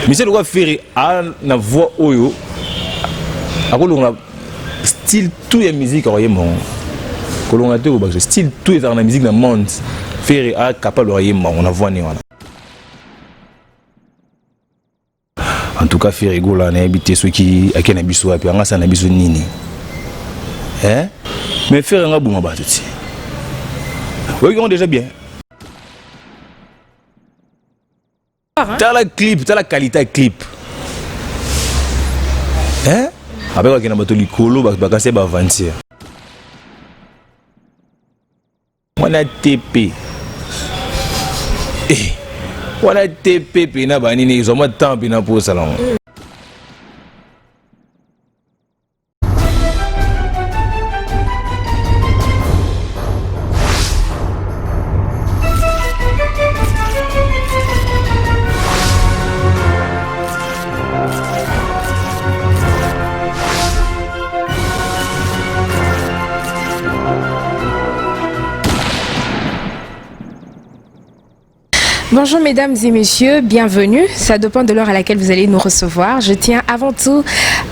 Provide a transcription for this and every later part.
Mais c'est le quoi faire à la voix oyo. À quoi l'on a style tout est musique en yémon. Que l'on a tout au style tout est dans la musique dans le monde. Faire à capable de yémon on a voix né. En tout cas, faire rigolo là, n'habiter ceux qui a qu'un abisso et puis on a ça n'abisso nini. Hein? Mais faire un bon battu. Oui, on déjà bien. T'as la clip, t'as la qualité clip. Hein? Après quand on a battu le colo, bah c'est avancer. On a TP. On a TP pina banini ils ont pas de temps pina pour salon. Bonjour mesdames et messieurs, bienvenue. Ça dépend de l'heure à laquelle vous allez nous recevoir. Je tiens avant tout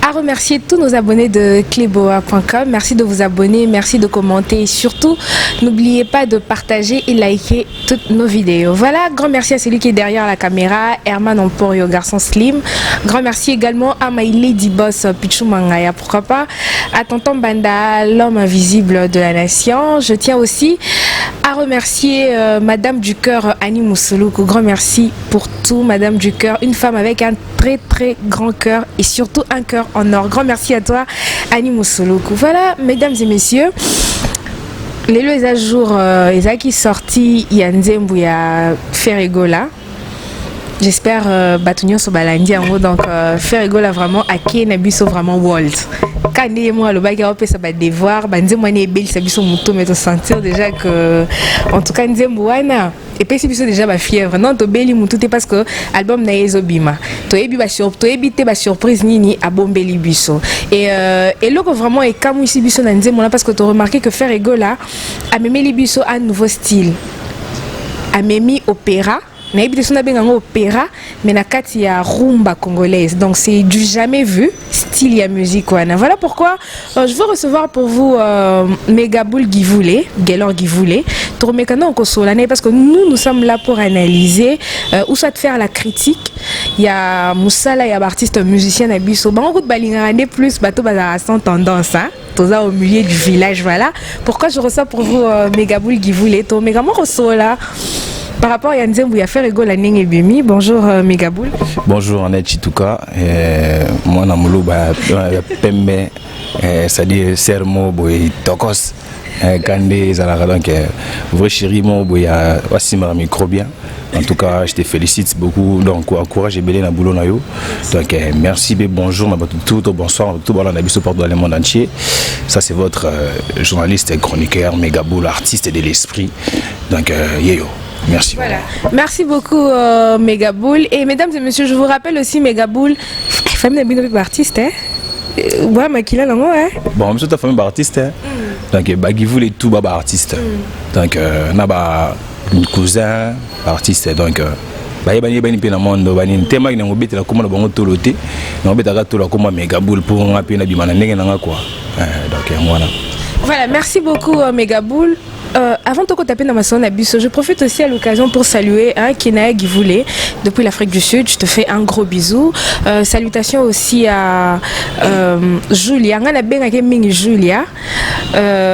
à remercier tous nos abonnés de cleboa.com. Merci de vous abonner, merci de commenter et surtout, n'oubliez pas de partager et liker toutes nos vidéos. Voilà, grand merci à celui qui est derrière la caméra, Herman Emporio, garçon slim. Grand merci également à My Lady Boss Pichou Mangaya, pourquoi pas, à Tonton Banda, l'homme invisible de la nation. Je tiens aussi à remercier Madame du Cœur, Annie Moussoulou. Grand merci pour tout, Madame du Cœur, une femme avec un très très grand cœur et surtout un cœur en or. Grand merci à toi, Annie Moussoulou. Voilà, mesdames et messieurs, les lois à jour, les qui sorti, il y a Nzembo, il y a Ferregola. J'espère Batunio Sobalandi en gros, donc Ferregola vraiment à qui Nabiso vraiment World. Quand moi le bagarre ça va devoir, Nzembo est belle, ça biso muto, mais de sentir déjà que en tout cas Nzembo wana. Et puis c'est déjà ma fièvre non to beli mutu parce que album na ezobima to ebi ba surprise nini a bombeli biso et là vraiment et comme ici biso na Nzembo là parce que tu as remarqué que Ferregola a memeli biso un nouveau style a memi opéra. Opéra, mais na kati ya rumba congolaise. Donc c'est du jamais vu, style ya musique. Voilà pourquoi je veux recevoir pour vous Megaboul Givoulé, Gaylor Givoulé, Tourmekano Kosolane, parce que nous sommes là pour analyser ou soit faire la critique. Il y a Moussala, il y a artiste musicien à Bisso. Beaucoup de balingane plus, bateau bazar sans tendance, hein. Tout ça au milieu du village, voilà. Pourquoi je reçois pour vous Megaboul Givoulé, Tourmekano Kosola. Par rapport à Nzembo, il y a Ferregola et Bimi. Bonjour Megaboul. Bonjour Annette Chituka. Moi, Namolo, Pembe, c'est-à-dire Sermo, Tokos, Kandé, Zalara. Donc, vrai chéri, moi, il y a Wassimara Microbien. En tout cas, je te félicite beaucoup. Donc, encourage et belé na boulot na yo. Donc, merci, bonjour, tout, bonsoir, tout le monde support dans le monde entier. Ça, c'est votre journaliste et chroniqueur, Megaboul, artiste de l'esprit. Donc, yo. Merci. Voilà. Merci beaucoup Megaboul. Et mesdames et messieurs, je vous rappelle aussi Megaboul, famille d'un artiste, hein. Ouais, Makila Lango, hein. Bon, monsieur ta famille artiste, hein. Donc, Bagivoul et tout, baba artiste. Donc, naba cousin artiste. Donc, bani pe na mondo bani tema ina ngobeta la komona bango toloté na ngobeta ka tola koma Megaboul pour ngapi na bimana ndenge nanga quoi. Donc, voilà. Voilà, merci beaucoup Megaboul. Avant de taper dans ma sonne à Bisso, je profite aussi à l'occasion pour saluer Kinae Givoulé depuis l'Afrique du Sud. Je te fais un gros bisou. Salutations aussi à Julia. Julia.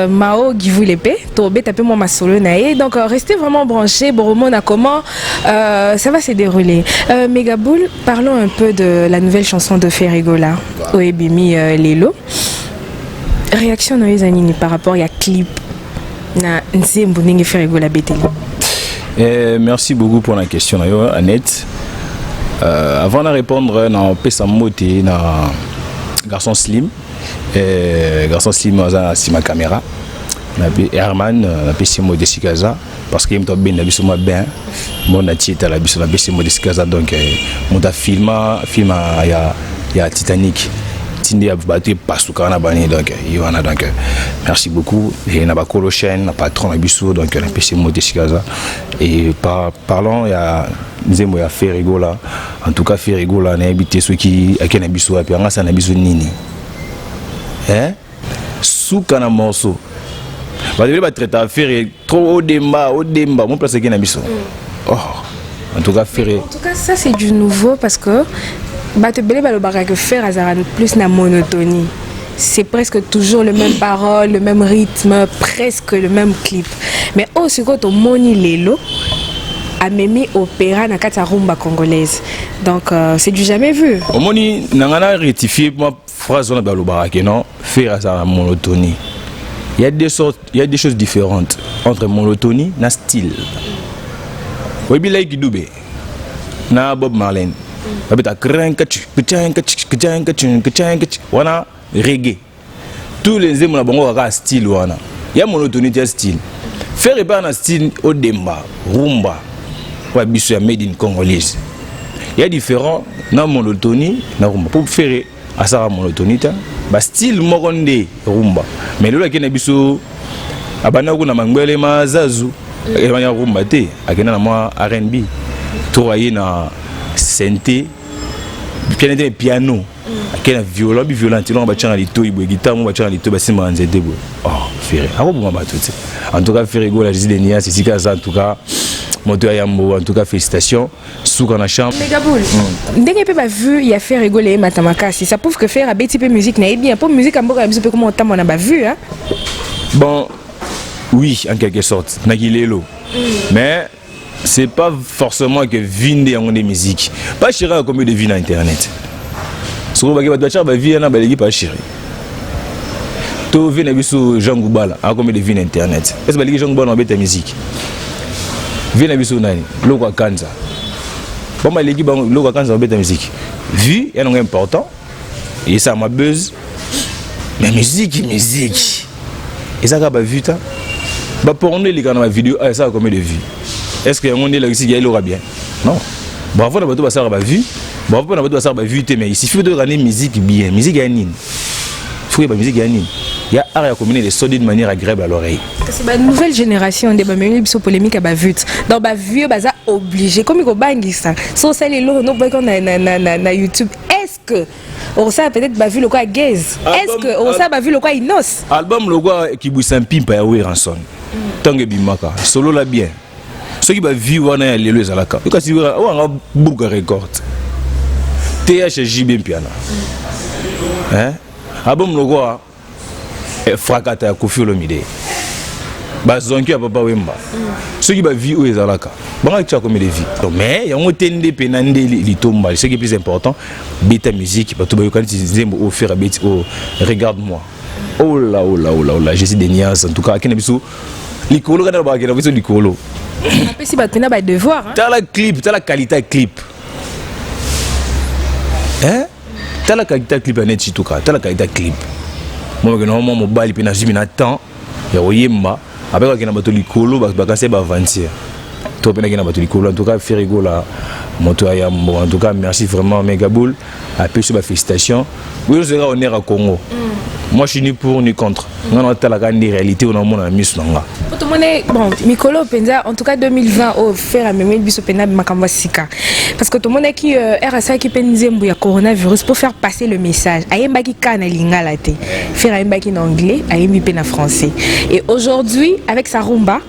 Mao Givoulé. Tobe taper moi ma solo nae. Donc restez vraiment branchés. Boromon a comment ça va se dérouler. Megaboul, parlons un peu de la nouvelle chanson de Ferregola, Oebimi Lelo. Réaction dans les années par rapport à clip. Merci beaucoup pour la question, Annette. Avant de répondre, on peut s'amoter dans garçon slim. Garçon slim, c'est ma caméra. Herman, on peut s'amoter de Sikaza parce qu'il me bien, bien. Mon attitude à la bise, on peut s'amoter de Sikaza. Donc, on a filmé, il y a Titanic. Donc, merci beaucoup. Et n'a pas chaîne, n'a pas trop biso donc la PC Modesikaza. Et parlons, il y a nzembo ya Ferrigo là en tout cas Ferrigo là na habité ceux qui akena biso api anga sana biso nini hein souka na morceau ba devait pas traiter affaire trop au demba mon place akena biso oh en tout cas ça c'est du nouveau parce que bato belé ba le baraka faire azara plus na monotonie. C'est presque toujours le même parole, le même rythme, presque le même clip. Mais aussi quand on moni lelo a memi opéra na kata rumba congolaise. Donc c'est du jamais vu. Au moni nangana rectifier ma phrase on a le baraka non faire ça monotonie. Il y a des choses différentes entre monotonie et style. Oui, bilay Kidoubé, na Bob Marley. Abeta krenkachu, wana reggae. Tous les émois bongo aka style wana. Il y a monotonie de style. Faire pas un style au demba, rumba, ou biso ya made in congolaise. Il y a différents na monotonie na rumba. Pour faire à ça monotonie ta, ba style moronde rumba. Mais là qui na biso abana ko na mangwele mazazu. Et il y a rumba te, akena na moi R&B. Travailler na synthé, piano, akena violon, violon, tu l'as bâti les toits, guitare, mon bâti les toits, c'est moi en zété. Oh, Ferré. Ah bon, moi tout ça. En tout cas, Ferrigo, la Jésus de Nia, c'est si ça en tout cas. Moto Ayambo, en tout cas félicitations. Sous qu'on a chambre. Megaboul. Dès que pas vu, il y a fait rigoler Matamakasi. Ça prouve que faire un petit peu musique n'est bien. Pour musique, en boka, un peu comment on a pas vu, hein. Bon. Oui, en quelque sorte, Nagilelo. Mais c'est pas forcément que vinde en des musiques. Pas chéri à combien de vie sur internet. Ce qu'on va dire, tu vas vivre na balegi pas chéri. To vient biso Jean Goubala à combien de vie sur internet. Est-ce que balegi Jean Goubala embête ta musique? Vient biso nani? Loko Kanza. Bon balegi Loko Kanza embête ta musique. Vu, il y a un important. Et ça m'a buzz. Mais musique. Et ça va vu ta. Bah pour nous les gars dans ma vidéo ça a combien de vues? Est-ce que on est là ici il aura bien? Non. Bravo na bato ça va vu. Bravo na bato ça va vu mais il suffit de regarder musique bien, musique ya nini. Faut pas musique ya nini. Il y a à combiner les sons de manière agréable à l'oreille. C'est une nouvelle génération des même sur polémique à vite. Donc bah vieux baza obligé comme il bangi ça. So ça les lots no na YouTube. Est-ce que on ça peut-être ba vu le quoi gaze? Est-ce que on ça ba vu le quoi inos? Album le quoi qui bouge un pimpa ya Ranson. Tangue bimaka solo la bien. Ceux qui ba vivre na les les alaka. Parce que on a beaucoup de records. THJ piano. Hein? Album le quoi Frakata ya Koffi Olomide. Ba zonki ya Papa Wemba. Ceux qui ba vivre les alaka. Bon tu as combien de vie. Mais il y a un tende penande li tomba. Ce qui est plus important, beta musique ba to ba yokan zembo au faire beta oh regarde-moi. Oh là, je suis des nias en tout cas kena biso likolo kana ba kena biso likolo. Après si ba tena ba devoir hein. T'as la clip, t'as la qualité clip. Hein? T'as la qualité clip à net tout cas, t'as la qualité clip. Moi que normalement mon bali pena jimina temps ya oyemba après kena ba to likolo ba kasi ba avancer. Toi pena kena ba to likolo en tout cas Ferrigo là moto Ayambo en tout cas merci vraiment Megaboul. Après sur ba félicitations. Oui, on sera honneur à Congo. Moi je suis ni pour ni contre. On a la grande réalité on a mon ami Songa. Bon, Mikolo Penza en tout cas 2020 au faire à même biso pena makamba sika. Parce que tout le monde qui RSA qui penzembu ya coronavirus pour faire passer le message. Ayemba ki kana lingala te. Faire ayemba ki en anglais, ayembi pena français. Et aujourd'hui avec sa rumba,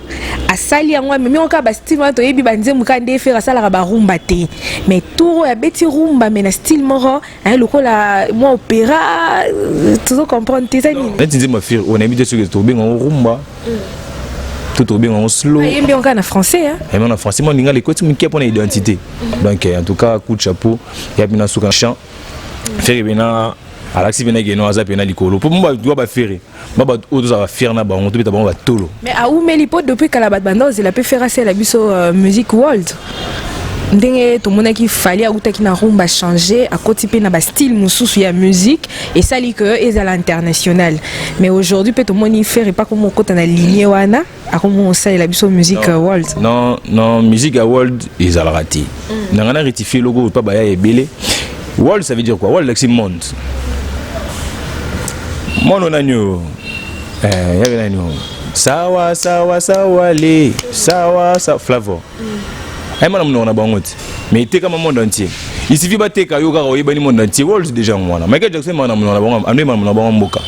a sali en même on ka ba style to yebi banzembu ka ndé faire sala ba rumba te. Mais tout ya beti rumba mais na style moro, hein lokola moi opéra tout comprendre tes amis. Nzembu faire on a mis sur to bien en rumba. Tout bien en slow. Il y a bien en français hein. Et en français moi ninga les côtés qui pour identité. Donc en tout cas coup de chapeau, il y a bien souka chant. Faire bien Alexis bien geno aza pena likolo. Pour moi doit ba faire. Ba auto ça va faire na ba on te ba ba tolo. Mais à où melipo depuis que la bande il a pu faire assez la biso music world. Ndenge tout monde qui fallait auta qui na rumba changer à côté pe na ba style mususu ya musique et ça li que est à l'international. Mais aujourd'hui peut tout monde y faire et pas comme on côté na lignée wana à comme on sait la biso music world. Non, music world ils a raté. N'anga rectifier logo pas ba ya ebele. World ça veut dire quoi? World c'est monde. Mon on a nyo. Ya bien nyo. Sawa le. Sawa Flavor. Ay manam no na bangot. mais était comme le monde entier. Il suffit de te kayo ka oyeba ni monde entier. World déjà moi. Michael Jackson mana mona bango ande mana bango mboka.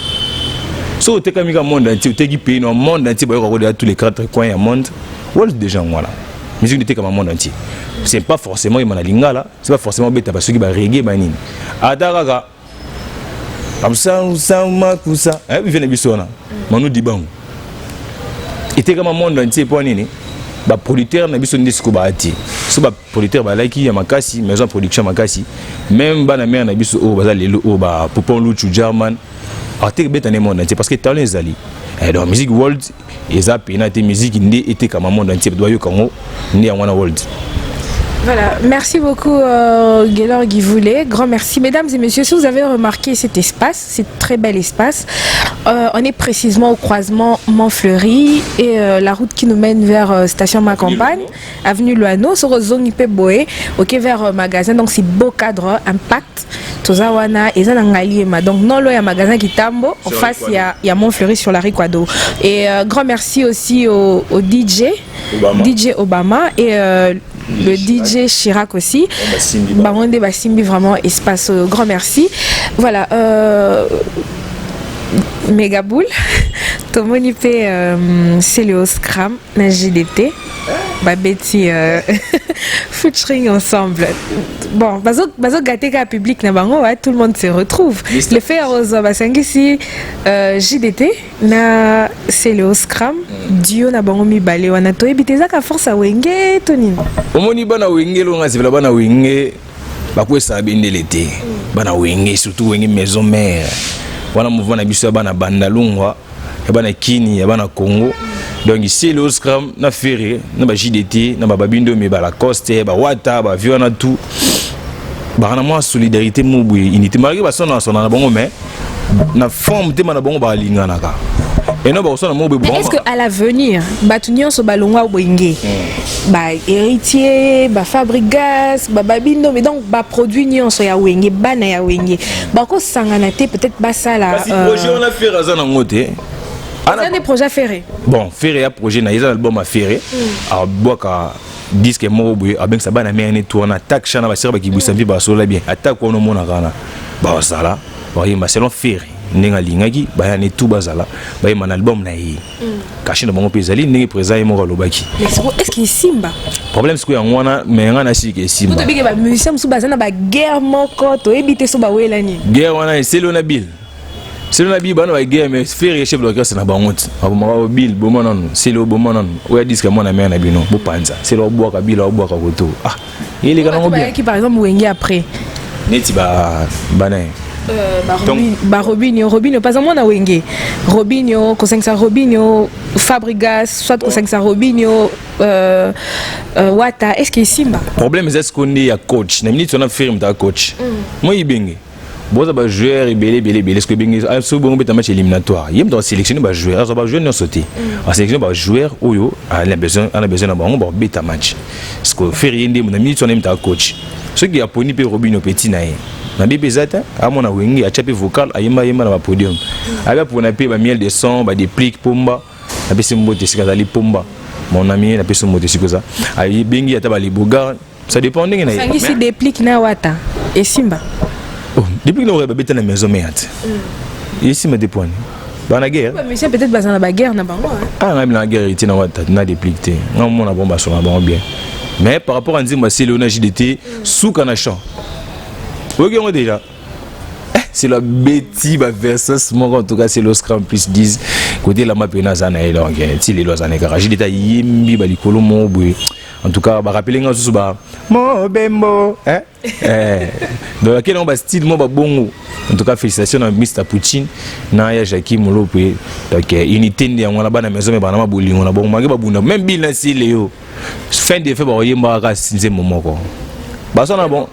So te kamika monde entier, te qui pays dans monde entier ba ko tous les quatre coins du monde. World déjà moi là. Musique était comme le monde entier. C'est pas forcément il mana lingala, c'est pas forcément beta parce que ba reggae ba nini. Adaraga comme ça makusa. Il vient biso na. Manu dibango. Était comme le monde entier pour nini. Ba producteur na biso ndisiko ba ati so ba producteur ba like ya makasi maison production makasi même ba na mère na biso o baza lelo o ba popon luchu german ate beta ne monde entier parce que talent ezali et donc musique world eza pena te musique ndé était comme monde entier doit yo kango ndé ya wana world. Voilà, merci beaucoup Gaylor Guivoulet, grand merci. Mesdames et messieurs, si vous avez remarqué cet espace, cet très bel espace, on est précisément au croisement Montfleury et la route qui nous mène vers station Ma Campagne, avenue Loano, sur zone Ipeboé, ok, vers magasin, donc c'est beau cadre, impact, Tozawana, et Zanangaliema, donc non loin, il y a magasin qui tambo, en face il y a Montfleury sur la rue Quado. Et grand merci aussi au DJ Obama et le DJ Chirac aussi. Baronde Basimbi, vraiment espace, grand merci. Voilà, Megaboule, Tomonipe, c'est le Scram, na JDT, Babeti, featuring ensemble. Bon, bazo gateka public na bango, tout le monde se retrouve. Le fait Rosa Basangisi, JDT, na c'est le Scram, Dio na bango mi balé, wana to ebiteza ka force a wenge tonine. Omoni bana wenge lo ngazivela bana wenge, bakwesa bende l'été, bana wenge surtout wenge maison mère. Wana mouvement na biso bana bandalungwa ya bana kini ya bana Congo donc ici le scrum na ferré na ba JDT na ba babindo me ba la coste ba wata ba viona tout ba na moi solidarité mubu unité malgré ba sona na bango mais na forme te na bango ba lingana ka et non ba sona mubu bon. Est-ce que à l'avenir batunyo so balongwa boyenge ba héritier ba fabrigas ba babindo mais donc ba produit nyonso ya wenge bana ya wenge ba ko sangana te peut-être ba sala projet on a fait razana ngote. C'est des projets ferrés. Bon, ferré a projet na ils album à ferré a boka disque mo boy a ben ça bana mais on tourne attaque chana ba sera ba ki busambi ba sola bien attaque on mona kana ba sala ba yima selon ferré ninga lingaki ba ya ne tout bazala ba yima na album na yi caché na bango pezali ningi présent et mo lobaki. Mais est-ce qu'il simba problème c'est que ngwana mais ngana si que simba to bige ba musicien musu bazana ba guerre moko to ebite so ba wela ni guerre wana c'est le nabil. C'est le nabi bana ba guerre mais faire chef d'orchestre na bangote abomaka bill bomonon c'est le bomonon oya disque moi na mère na bino bo panza c'est le boaka bill o boaka koto ah il est quand bien qui par exemple wenge après neti ba bana Robinho pas moi na wenge Robinho Kosengsa Robinho Fabrigas soit Kosengsa Robinho Wata est-ce que Simba problème c'est qu'on est à coach na minute on a firme ta coach moi ibenge boza ba joueur belé est-ce que bengi so bongo beta match éliminatoire yem dans sélectionner ba joueur ça ba joueur non sauter en sélectionner ba joueur oyo a besoin na bango ba beta match parce que faire yende na minute on aime ta coach ce qui a poni pe Robinho petit nae na bi bezata a mona wengi a chapé vocal a yema na ba podium a pour na pe ba miel de son ba des pliques pomba a bese mbote sikazali pomba mon ami na peso mbote sikoza a bengi ata ba liboga ça dépend ndenge na ça ici des pliques na wata et Simba. Oh, depuis que nous avons été dans la maison, ici, me dépend. Dans la guerre. Mais c'est peut-être dans la guerre, n'a pas. Ah, on a la guerre, il y a des pliques. On a bomba sur la bombe bien. Mais par rapport à Nzimba, c'est le JDT sous Kanachan. Vous voyez déjà. C'est la bêtise versus moi en tout cas c'est le scrum plus 10 côté la map penazana et donc il est là dans les garages il est yimbi bali kolomo boy en tout cas ba rappeler nga sous ba mo bembo donc quel on ba style mo ba bongo en tout cas félicitations à Mr Poutine na ya Jackie Molope donc unité ndi ngwana bana maison me bana mabolingo na bongo mangi ba bunda même bilan si leo fin de fait ba yemba ka sinze momoko ba sona bon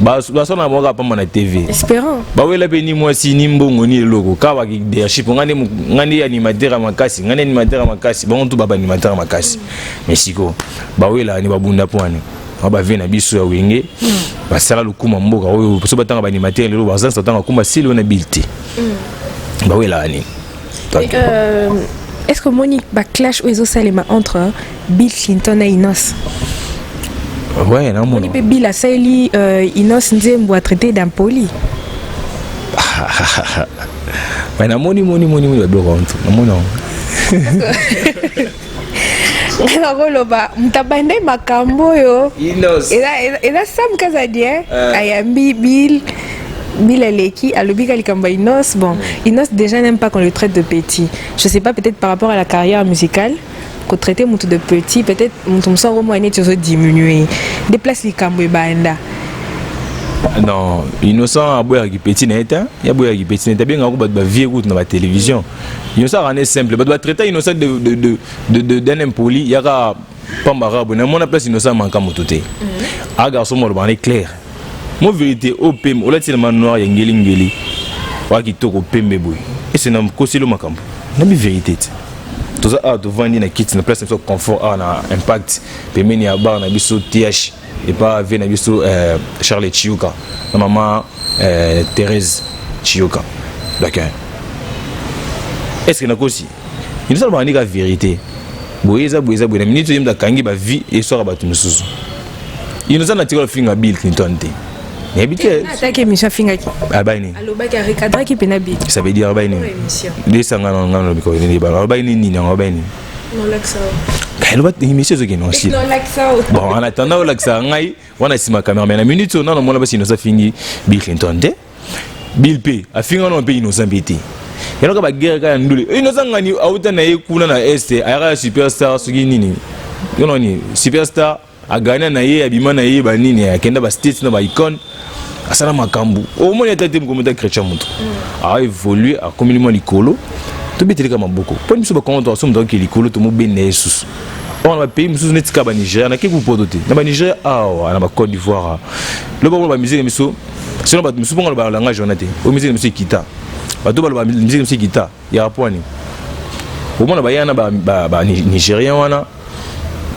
ba sona mo ka pa na TV espérant ba wela pe ni moi si ni mbongo ni logo ka ba ki leadership ngani animateur makasi ngani animateur makasi ba on tout ba animateur makasi mais siko ba wela ni ba bunda poane ba vena biso ya wenge ba sala lukuma mboka oyo so batanga ba animateur lelo ba zansa tanga kuma silo na bilité ba wela ni est-ce que Monique ba clash ou Salema entre Bill Clinton et Inos Ouais, non, mon. On peut Bill Assaili, Inos Nzembo a traité d'un poli. Mais na moni ba bloquer on. Non. Ngakoloba mtabande makambo yo. Inos. Ela sam kazadi ayambi Bill Aleki alobika likamba Inos. Bon, Inos déjà n'aime pas qu'on le traite de petit. Je sais pas, peut-être par rapport à la carrière musicale. Qu'on traiter mon de petit, peut-être mon sort au moins tu diminuer. Déplace les cambo et baenda. Non, innocent à boire qui petit net, il y a boire qui petit net, bien qu'on va vieux route dans la télévision. Innocent en est simple, on doit traiter innocent de d'un impoli, il y a pas marabout, na mon place innocent manquant mototé. Ah garçon moi le clair. Mon vérité au PM, au là tellement noir ngeli. Wa qui toko PM boy. Et c'est nam kosilo makambo. Na bi vérité. Tout ça a devant na kit na place de confort na impact. PM ni aba na biso TH. Et pas avec Nabiso Charles Chioka, ma maman Thérèse Chioka. D'accord. Est-ce que nous aussi il nous a dit la vérité. Boyeza la minute où il a kangi ba vie et soir ba tout sous. Il nous a tiré le finger Bill Clinton. Mais habitué. Attaquer Michel Fingaki. Ah bah ni. Allo ba ka recadrer qui penabi. Ça veut dire bah ni. Des sangana ngano biko ni ba. Ba ni ni ngaba ni. Non l'accent. Bon, en attendant, on a si ma caméra, mais la minute où on a pas fini Bill Clinton, Bill P. A fini on pays nous embêter. Il y a une guerre quand nous. Et nous avons eu autant de coups dans l'Est, à superstar, ce qui est superstar, à gagner naïe, à bima naïe, banini, à Kenda Bastet, na icône, à Salama Kambu. Au moins, il y a des commentaires chrétiens. A évolué, à communément l'écolo. Tout bête comme beaucoup. Pour nous, c'est comment on somme donc l'écolo, tout le monde béné sous. On a pays, nous sommes nés au Niger, qui vous pouvez doter. Dans le Niger, à la Côte d'Ivoire. Le bon, la musique, nous sommes. Sinon, nous sommes dans le langage journalier. Au musée, nous sommes Kita. Tout le monde, nous sommes Kita. Il y a un point. Au moins, il y a un Nigérien, un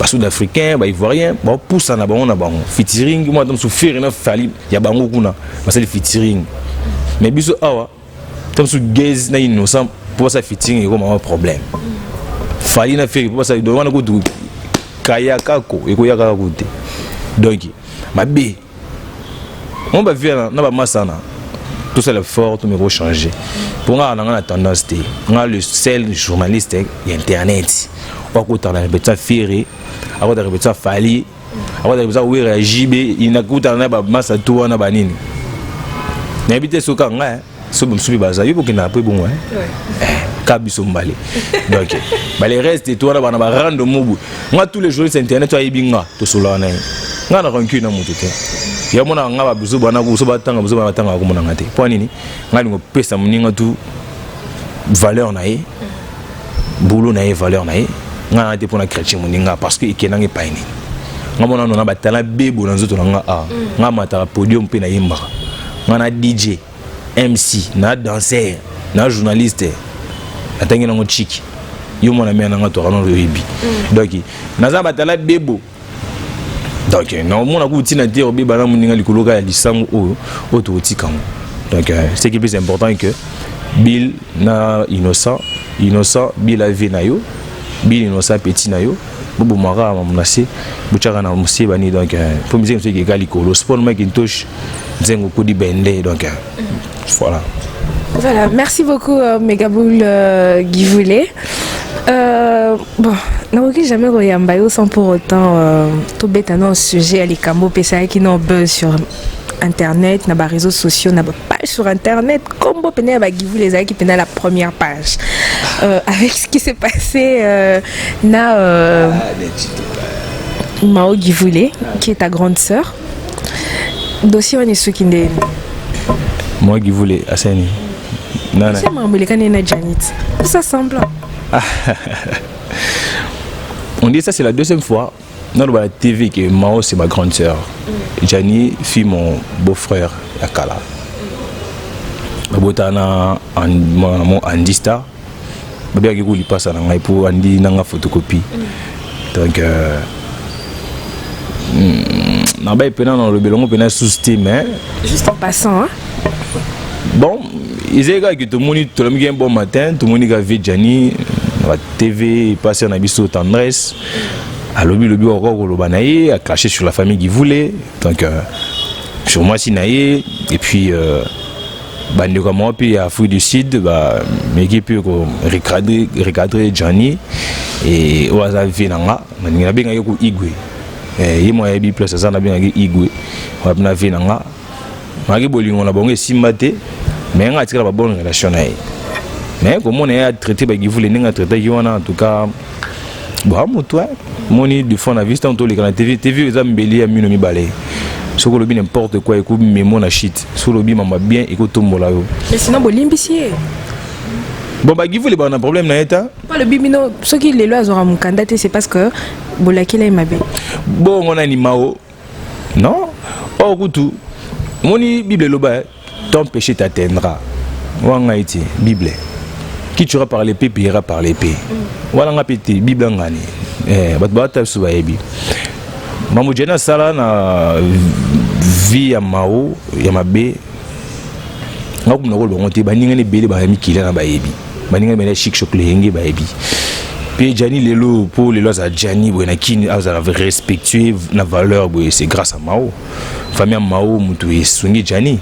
Sud-Africain, un Ivoirien, un pousse en abandon, un featuring. Moi, je suis fier de faire il y a un Bangoukuna. C'est le featuring. Mais biso awa, comme sous gaze na innocent pour ça featuring comme un problème. Fali na faire pour ça il doit go kaya kako et ko yaka côté. Donc ma bé. On va vivre na ba masana. Tout ça le fort tout me va changer. Pour nga na tendance té. Nga le seul journaliste internet. Wa ko tala beta ferré, a ko tala beta fali, a ko tala beta oui réagir il na ko tala ba masa tout na banini. N'habite soka nga so bam subi baza yo bokina pe bon kabiso mbale donc les restes toi na ba rando mobu nga tous les jours sur internet to ayibinga to solana nga na rancune na mutu te ya mona nga ba biso bana ko so batanga biso batanga ko mona ngate po nini nga ngo pesa muninga tu valeur na ye boulot na ye valeur na ye nga na te pona chrétien muninga parce que ikenange paini nga mona na ba tala bebo na nzoto nga nga mata podium pe na yimba nga na DJ MC na danseur na journaliste atangi na chiki yo mona mena nga to rano yobi donc naza batala bebo donc non mona ku tina te obi bana muninga likoloka ya lisangu o to tikango donc c'est qui plus important que Bill na innocent Bill ave na yo Bill innocent petit na yo bobo mara mamnase buchaka na musiba ni donc pour musique c'est qui galikolo sport Macintosh nzengo ko di bende donc voilà, merci beaucoup Megaboul Guivoulé. Bon, n'aurais jamais regardé sans pour autant tout bête un sujet à l'écambo PSA qui n'ont buzz sur internet, n'a pas réseaux sociaux, n'a pas page sur internet. Comme vous prenez avec Guivoulé, les qui prenaient la première page avec ce qui s'est passé Mao Guivoulé, qui est ta grande sœur. Dossier on est ce qui n'est. Moi qui voulais Assani. Non. C'est moi qui Janit. Ça semble. On dit ça c'est la deuxième fois dans la TV que Mao c'est ma grande sœur. Jani fille mon beau-frère Yakala. Botana mon Andy Star. Babia qui lui passe à la pour Andy nanga photocopie. Donc non bah pendant dans le belongo pendant sous-steam hein. Juste en passant hein. Bon, ils ont dit que tout le monde a un bon matin, tout le monde a vu Gianni, la TV, passé en abisso tendresse, à lobby a craché sur la famille qui voulait, donc sur moi Sinaï, et puis bandeko puis à Afrique du Sud m'équipe ko recadrer Johnny et oaza vinanga na benga ko igwe yimo ya bi plus ça na benga igwe wa na vinanga maki bolingo na bongo simba te mais nga tika ba bonne relation na ye mais comme on est traité ba givule ninga traité yona en tout cas bon moi moni du fond na vista on to le kana TV za mbeli ya mino mi balé soko lobi n'importe quoi écoute mémo na shit soko lobi mama bien écoute tombola yo mais sinon bolimbisie bon bah givule ba na problème na eta pas le bimino ce qui les lois aura mon candidat c'est parce que bolakila mabe bon on a ni mao non oh kutu moni bible loba ton péché t'atteindra wanga iti bible qui tuera par l'épée payera par l'épée wala nga pété bible ngani bat bata suba yebi mamu jena sala na vie ya mao ya mabe ngaku na kolongo te baninga ne bele ba mi kila na bayebi baninga mena chic chocolate ba yebi puis Jani lelo pour les lois à Jani bona kini a respectuer na valeur c'est grâce à Mao famille Mao mutu esungi Jani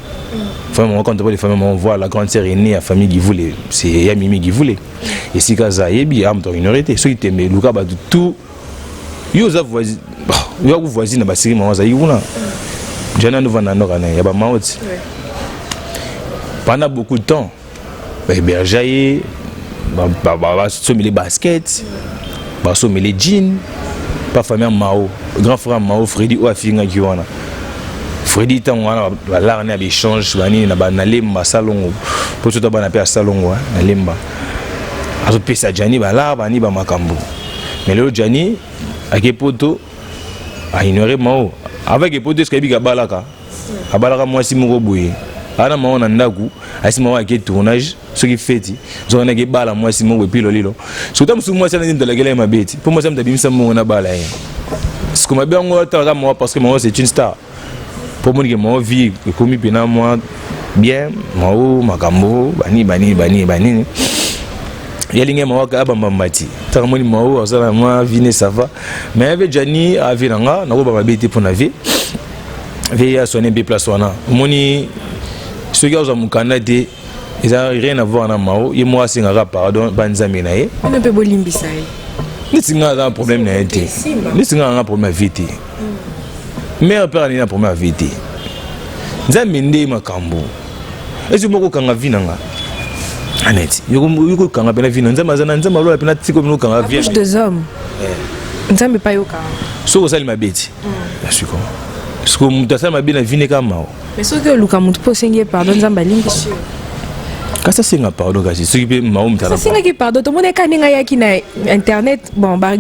famille on compte pas les familles on voit la grande sœur aînée la famille qui voulait c'est ya mimi qui voulait et si kaza yebi am to minorité ceux qui t'aiment luka ba tout yo za voisin yo voisin na basiri mama za yuna Jana nous vana nokana ya ba Mao pendant beaucoup de temps berger sommer les baskets, sommer les jeans, pas famille Mao, grand frère Mao, Freddy ou Afinga Kiwana. Freddy tant on a là on a échange, bani na ba na lemba salon, pour tout ba na pe salon na lemba. Azo pesa Jani ba là bani ba makambo. Mais le Jani avec poto a ignoré Mao. Avec poto ce que bi balaka. Abalaka moi si mo boye. Ana Mao na ndaku, asi Mao avec tournage. Ce qui fait, je n'ai pas bala moi si mon puis lolo. Surtout si moi ça n'est de la gueule ma bête. Pour moi ça me dit ça mon na bala. Ce que m'a bien moi parce que moi c'est une star. Pour moi que moi vie comme bien moi bien Mao makambo bani. Yalinga Mao ka bamba mati. Tant moi Mao ça moi vine ça va. Mais avec Jani a vinanga na ko ba bête pour na vie. Veille à sonner be place wana. Moni ce gars za mukanda te ils n'ont rien à voir avec Mao. Et moi, c'est un pardon, Banzami nae. On ne peut pas limbiser. Nous avons un problème na été. Nous avons un problème à vite. Mais on peut aller un problème à vite. Nous avons mendé ma cambo. Est-ce que vous avez vu nanga? Annette, vous avez vu nanga? Nous avons vu nanga. Nous avons vu nanga. Deux hommes. Nous avons pas eu nanga. Ce que vous avez bête. Ce que vous avez bien vu nanga Mao. Mais ce que vous avez posé pardon, nous avons limbiser. Kasa singa pardon kasi ce qui peut Mao mtala. Ça singa qui pardon tout le monde kaninga ya ki na internet bon ba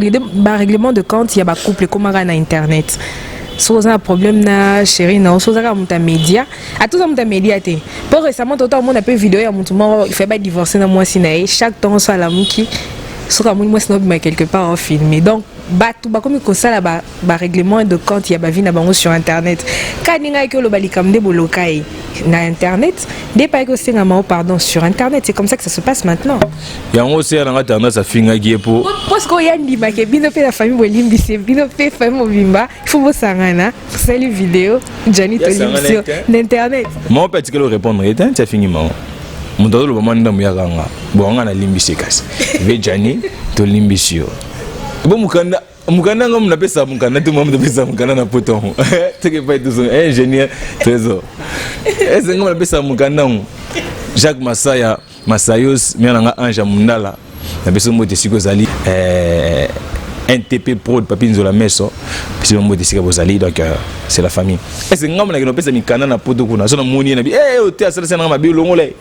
règlement de compte il y a ba couple comment na internet. So ça un problème na chérie na so ça ka muta média à tout ça muta média té. Pour récemment tout le monde a peu vidéo ya mutu mo il fait pas divorcer na moi sinae chaque temps ça la muki so ka moi snob mais quelque part en filmé donc ba tout ba comme ko ça là ba règlement de compte il y a ba vie na bango sur internet kaninga ke lo balikam de bolokai na internet des pas que c'est un pardon sur internet c'est comme ça que ça se passe maintenant il y a aussi un internet ça finga qui est pour parce qu'il y a une que bino pe la famille bolimbi c'est bino pe famille bimba il faut vous sangana salut vidéo Jani to sur l'internet moi petit que le répondre est tu as fini moi mon dodo le moment ndam ya ganga bon on a limbi kasi ve Jani to limbi sur bon mukanda ngom na pesa mukanda tu mamu pesa mukanda na poto teke pas tout ingénieur trésor est-ce ngom na pesa mukanda Jacques Masayos mianga Anja Mundala na pesa mo tesiko zali NTP Pro de Papinzo la meso puis mo tesiko bozali donc c'est la famille est-ce ngom na pesa mikanda na poto kuna so na moni na bi ote asala sana ma bi longole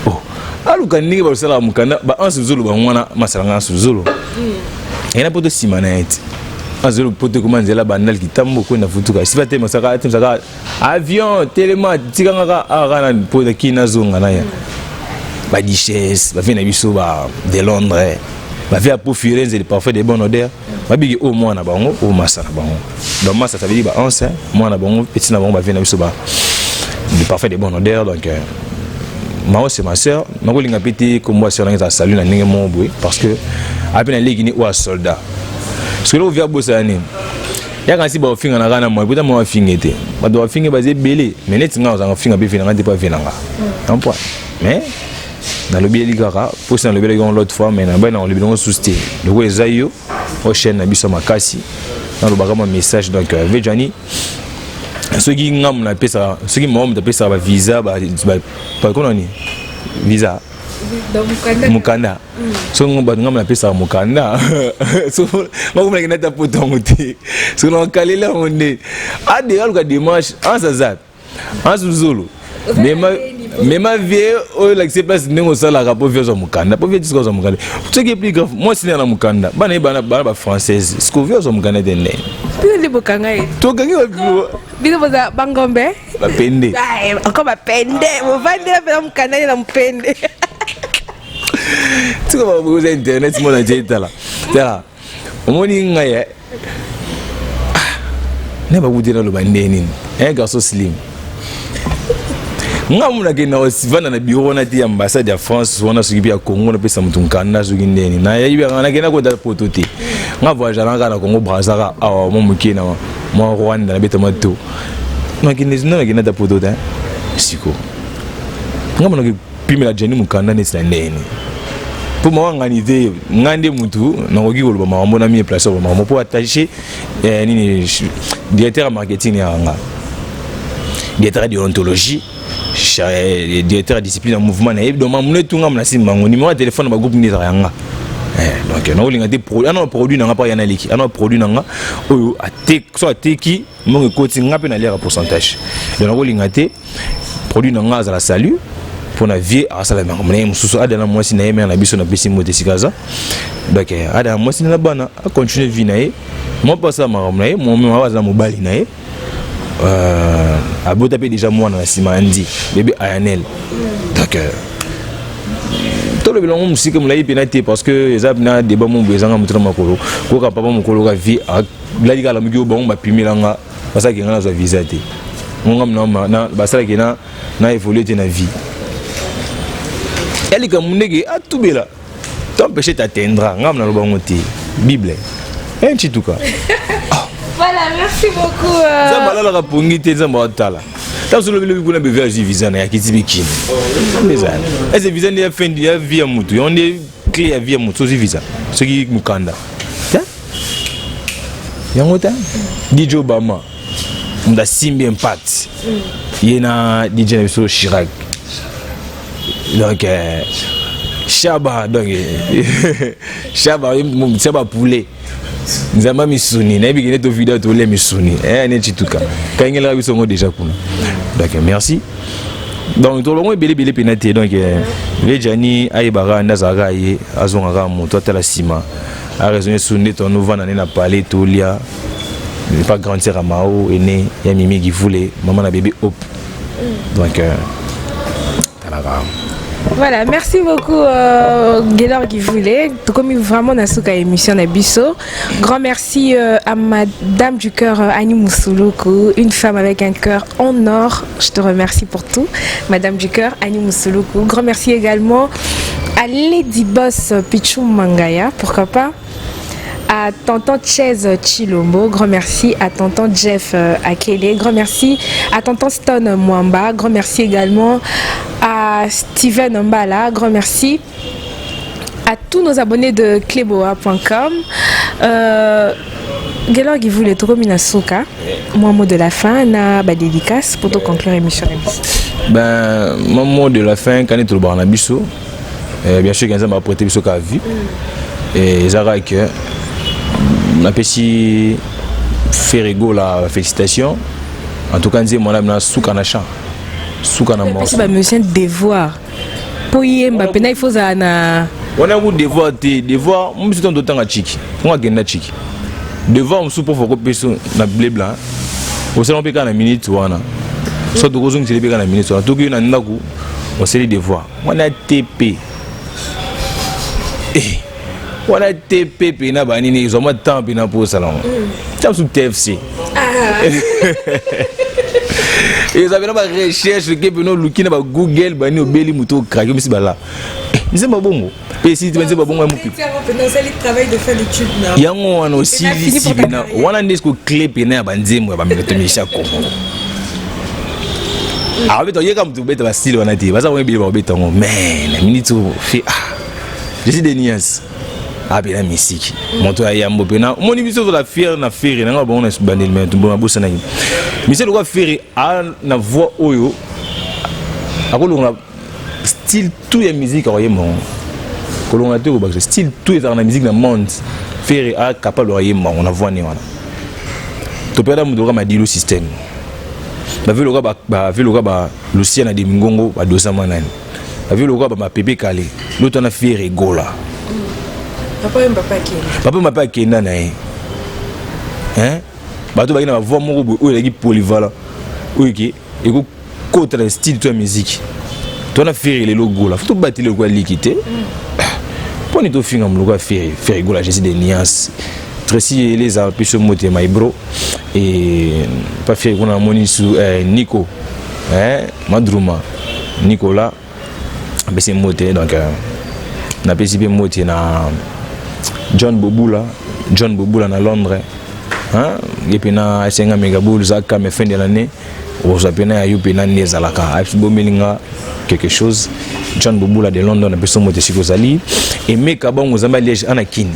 oh aluka ningi ba sala mukanda ba ansuzulu ba ngwana masala ansuzulu il y a pas de simanette. Azolo pote comment dire la banale qui tambo ko na futuka. Si va te masaka avion tellement tikanga arana pote qui na zonga na ya. Ba duchesse, ba vient na biso ba de Londres. Ba vient pour Firenze le parfait de bonne odeur. Ba bigi au moins na bango, au massa na bango. Donc massa ça veut dire ba 11 moi na bango petit na bango ba vient na biso ba le parfait de bonne odeur donc Mao c'est ma sœur, Mao linga pété comme moi sur la salut na ninga mon boy parce que après na légini ou à soldat. parce que là via bossa nini ya quand si ba finga na kana moi peut-être moi fingete ba do finga ba zebele mais net nga za finga be finga pas finanga un point mais dans le bieli kaka pour ça le bieli on l'autre fois mais na ba na le bieli on souster le ko ezayo au chaîne na biso makasi dans le bagama message donc vejani ceux qui ngam na pesa ceux qui m'ont pesa ba visa ba comment on visa mukanda so ngomba ngam na pesa mukanda so ngomba ngena ta potongote so no kalela onde ade aluka dimanche en sazat en zulu mais ma vie o like c'est pas nengo sala rapport via mukanda pour via discours mukanda ce qui est plus grave moi c'est na mukanda bana française ce que via mukanda de ne Pili bokanga e. To gangi wa bino boza bangombe ba pende encore ba pende mo vande la mukanda na mpende. Tu vas vous internet mon agenda là. Là. On dit ngaya. Ne ba budira lo bandeni. Garçon slim. Ngamuna ke na osivana na bureau na ti ambassade ya France wana sukipi ya Congo na pesa mutunkana sukindeni. Na yebi ngana ke na ko da pototi. Nga voyage na kana Congo Brazzaville awa mo mukina mo Rwanda na beta mato. Na kinezina na kina da potota. Siko. Ngamuna ke pimela jeni mukanda ne sandeni. Pour moi organiser ngande mutu na koki koloba mambo na mi place ko mambo pour attacher nini directeur marketing ya nga. Directeur de déontologie, directeur de discipline en mouvement na yebi donc mamune tunga na simba ngo numéro de téléphone ba groupe ni za nga. Donc na olinga te produit ana produit na nga pa yana liki ana produit na nga oyo atek so ateki mo ko tinga pe na lera pourcentage. Donc na olinga te produit na nga za la salut pour na vie à ça la mais mususu adana moi si na yeme na biso na pesi mote sikaza donc adana moi si na bana a continuer vie na ye moi pas ça ma na ye moi me wa za mobali na ye abota pe déjà moi na simandi bébé Ayanel donc tout le bilongo musika mulayi penate parce que ezab na débat mon bezanga mutra makolo ko ka papa mokolo ka vie a ladika la mugio bon ba pimilanga parce que ngana za visa te ngam na basala kena na évoluer na vie. Elle comme négé à tout bela. T'empêcher t'atteindra. Ngam na lo bangote. Bible. Un petit tout cas. Voilà, merci beaucoup. Ça m'a la rapongi te za motala. T'as sur le bibou na beve à visa na yakiti bikini. Les ans. Est-ce visa ne fin de vie à mutu. On est clé à vie à mutu visa. Ce qui mukanda. Tiens. Yangota. DJ Obama. On a Simbi Impact. Yena DJ Nabiso Chirac. Donc Chaba donc Chaba poulet nzamba misuni na bikine to vidéo to le misuni ne chituka kangela biso ngo déjà kuna donc merci donc to longo belé penate donc vejani aibara ndazaka ye azonga ka moto tala sima a raisonner sunne ton nouveau na parler to lia pas grande sœur Mao ene ya mimi qui voulait maman na bébé hop donc voilà, merci beaucoup Guélor qui voulait. Tout comme vraiment dans cette émission Nabiso. Grand merci à Madame du cœur Annie Moussoulou, une femme avec un cœur en or. Je te remercie pour tout, Madame du cœur Annie Moussoulou. Grand merci également à Lady Boss Pichou Mangaya, pourquoi pas. À Tonton Chez Chilombo, grand merci à Tonton Jeff Akele, grand merci à Tonton Stone Mwamba, grand merci également à Steven Mbala, grand merci à tous nos abonnés de Cleboa.com. Guélor qui voulait trop Minasuka, mon mot de la fin, na ba dédicace pour te conclure l'émission. Ben, mon mot de la fin, quand il est au Barnabiso, bien sûr, quand il m'a prêté biso ka vie, et Zara que on peut si faire ego la félicitation en tout cas dire mon âme na souka na chant souka na mort c'est pas monsieur devoir pour yemba pena il faut ça na on a un devoir devoir moi c'est ton temps à chiki on a gagné chiki devoir on soupe pour personne na blé blanc au salon pe kana minute wana so to kozung tele pe kana minute wana to ki na ndaku on c'est les devoirs on a TP on a TP pena banini ils ont pas temps pena pour salon ça sous TFC ils avaient pas recherche que pena looking ba Google bani obeli muto craquer misi bala c'est pas bon et si tu me dis pas bon travail de faire l'étude là il y a un aussi ici bena on a des clip na banzemo ba minuto mishako ah beto yeka mtu beta ba style wana ti basa wembi ba beta ngo man na minute fi je suis des nuances ah bien la musique monto ya yambo pena moni biso la fier na fier na bon na bandel mais tu bon bossa na mais c'est le quoi fier a na voix oyo akolonga style tout ya musique oyemo kolonga te ko ba style tout est dans la musique na monde fier a capable oyemo on a voix ni wana to peda mu doka ma dilo système ba velo ka ba Lucien na de Mingongo ba dosa manani ba velo ka ba ma Pepe Kale l'autre na fier egola papa m'a pas kenda na hein bato ba na voix moko o leki polyvalent o ki e ko contre style de musique to na fier le logo la faut battre le quoi liquité pour ni to finga mo logo fier egola j'ai des nuances Tracy les a plus moté my bro et pas fier qu'on a moni sous Nico Madruma Nicolas mais c'est moté donc na PCB moté na John Bobula na Londres et puis na Senga Megabull Zaka me fin de l'année au Zapena Yupina Nezalaka Absibo Melinga quelque chose John Bobula de Londres na personne moté Sikozali et Mekabon aux Amaliège Anakin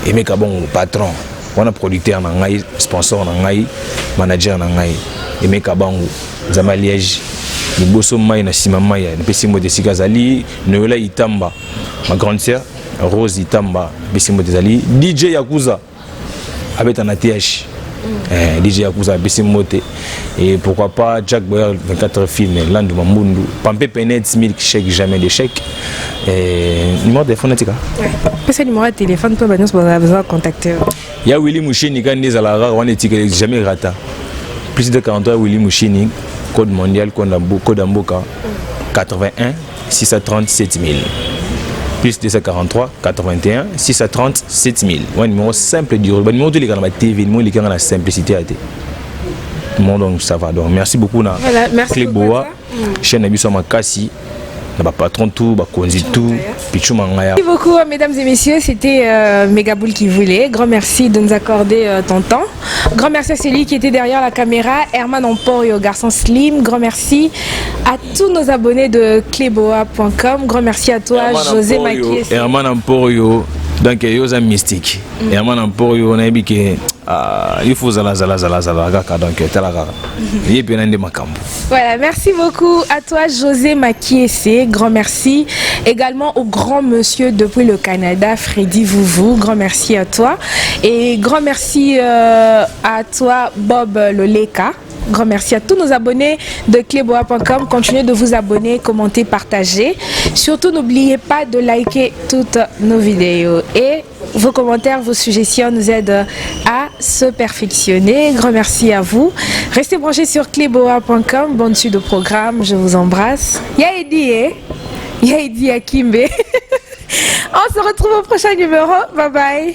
et Mekabon patron on a producteur na ngai sponsor na ngai manager na ngai et Mekabon aux Amaliège le bosso mai na sima mai na personne moté Sikozali Noela Itamba ma grande sœur Rose Itamba Besimo Tezali DJ Yakuza avec un ATH DJ Yakuza Besimo Te et pourquoi pas Jack Boyer 24 films Landu Mamundu Pampé Penet Milkshake jamais d'échec numéro de téléphone tika c'est numéro de téléphone toi Bagnos vous avez besoin de contacter ya Willy Mouchini quand des alara on est jamais rata plus de 43 Willy Mouchini code mondial code Amboka 81 630 7000 plus 243 81 630 7000 un numéro simple du numéro de l'écran de la TV numéro de l'écran de la simplicité à donc ça va donc merci beaucoup na Cléboa chaîne Abisso Makasi na patron tout ba konzi tout pichu mangaya. Merci beaucoup mesdames et messieurs, c'était Megabull qui voulait. Grand merci de nous accorder ton temps. Grand merci à celui qui était derrière la caméra, Herman Emporio, garçon slim. Grand merci à tous nos abonnés de cleboa.com. Grand merci à toi José Makies. Herman Emporio donc yoza mystique. Herman Emporio on a dit que il faut zala donc voilà, merci beaucoup à toi José Makiese, grand merci également au grand monsieur depuis le Canada Freddy Vouvou, grand merci à toi et grand merci à toi Bob Loleka. Grand merci à tous nos abonnés de cleboa.com. Continuez de vous abonner, commenter, partager. Surtout, n'oubliez pas de liker toutes nos vidéos. Et vos commentaires, vos suggestions nous aident à se perfectionner. Grand merci à vous. Restez branchés sur cleboa.com. Bonne suite de programme. Je vous embrasse. Yaidi Akimbe. On se retrouve au prochain numéro. Bye bye.